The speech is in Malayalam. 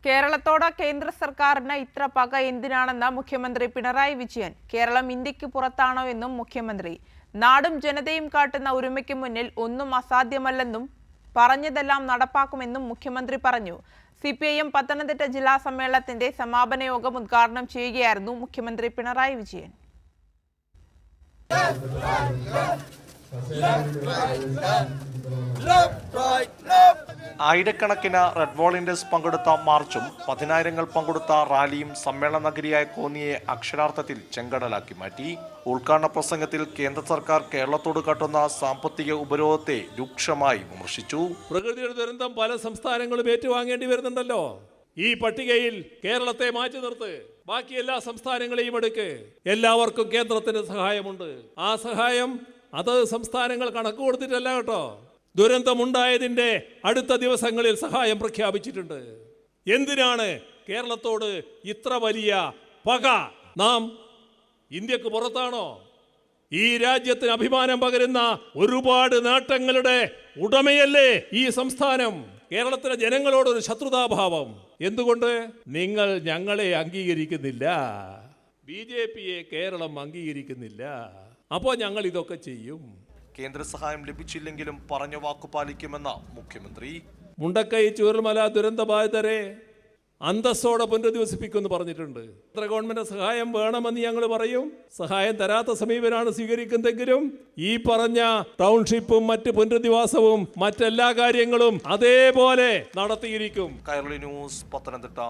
കേരളത്തോട് കേന്ദ്ര സർക്കാരിന് ഇത്ര പക എന്തിനാണെന്ന് മുഖ്യമന്ത്രി പിണറായി വിജയൻ. കേരളം ഇന്ത്യക്ക് പുറത്താണോ എന്നും മുഖ്യമന്ത്രി. നാടും ജനതയും കാട്ടുന്ന ഒരുമയ്ക്ക് മുന്നിൽ ഒന്നും അസാധ്യമല്ലെന്നും പറഞ്ഞതെല്ലാം നടപ്പാക്കുമെന്നും മുഖ്യമന്ത്രി പറഞ്ഞു. CPIM പത്തനംതിട്ട ജില്ലാ സമ്മേളനത്തിന്റെ സമാപന യോഗം ഉദ്ഘാടനം ചെയ്യുകയായിരുന്നു മുഖ്യമന്ത്രി പിണറായി വിജയൻ. ആയിരക്കണക്കിന് റെഡ് വോളണ്ടിയേഴ്സ് പങ്കെടുത്ത മാർച്ചും പതിനായിരങ്ങൾ പങ്കെടുത്ത റാലിയും സമ്മേളന നഗരിയായ കോന്നിയെ അക്ഷരാർത്ഥത്തിൽ ചെങ്കടലാക്കി മാറ്റി. ഉദ്ഘാടന പ്രസംഗത്തിൽ കേന്ദ്ര സർക്കാർ കേരളത്തോട് കാട്ടുന്ന സാമ്പത്തിക ഉപരോധത്തെ രൂക്ഷമായി വിമർശിച്ചു. പ്രകൃതിയുടെ ദുരന്തം പല സംസ്ഥാനങ്ങളും ഏറ്റുവാങ്ങേണ്ടി വരുന്നുണ്ടല്ലോ. ഈ പട്ടികയിൽ കേരളത്തെ മാറ്റി നിർത്ത്, ബാക്കി എല്ലാ സംസ്ഥാനങ്ങളെയും എടുക്ക്. എല്ലാവർക്കും കേന്ദ്രത്തിന്റെ സഹായമുണ്ട്. ആ സഹായം അത് സംസ്ഥാനങ്ങൾ കണക്ക് കൊടുത്തിട്ടല്ല കേട്ടോ. ദുരന്തമുണ്ടായതിൻ്റെ അടുത്ത ദിവസങ്ങളിൽ സഹായം പ്രഖ്യാപിച്ചിട്ടുണ്ട്. എന്തിനാണ് കേരളത്തോട് ഇത്ര വലിയ പക? നാം ഇന്ത്യക്ക് പുറത്താണോ? ഈ രാജ്യത്തിന് അഭിമാനം പകരുന്ന ഒരുപാട് നേട്ടങ്ങളുടെ ഉടമയല്ലേ ഈ സംസ്ഥാനം. കേരളത്തിലെ ജനങ്ങളോടൊരു ശത്രുതാഭാവം എന്തുകൊണ്ട്? നിങ്ങൾ ഞങ്ങളെ അംഗീകരിക്കുന്നില്ല, BJPയെ കേരളം അംഗീകരിക്കുന്നില്ല, അപ്പോൾ ഞങ്ങൾ ഇതൊക്കെ ചെയ്യും. കേന്ദ്ര സഹായം ലഭിച്ചില്ലെങ്കിലും പറഞ്ഞ വാക്കു പാലിക്കുമെന്ന മുഖ്യമന്ത്രി. മുണ്ടക്കൈ ചൂരൽമല ദുരന്തബാധിതരെ അന്തസ്സോടെ പുനരധിവസിപ്പിക്കുമെന്ന് പറഞ്ഞിട്ടുണ്ട്. ഗവൺമെന്റ് സഹായം വേണമെന്ന് ഞങ്ങൾ പറയും. സഹായം തരാത്ത സമീപനാണ് സ്വീകരിക്കുന്നതെങ്കിലും ഈ പറഞ്ഞ ടൗൺഷിപ്പും മറ്റ് പുനരധിവാസവും മറ്റെല്ലാ കാര്യങ്ങളും അതേപോലെ നടത്തിയിരിക്കും. കൈരളി ന്യൂസ്, പത്തനംതിട്ട.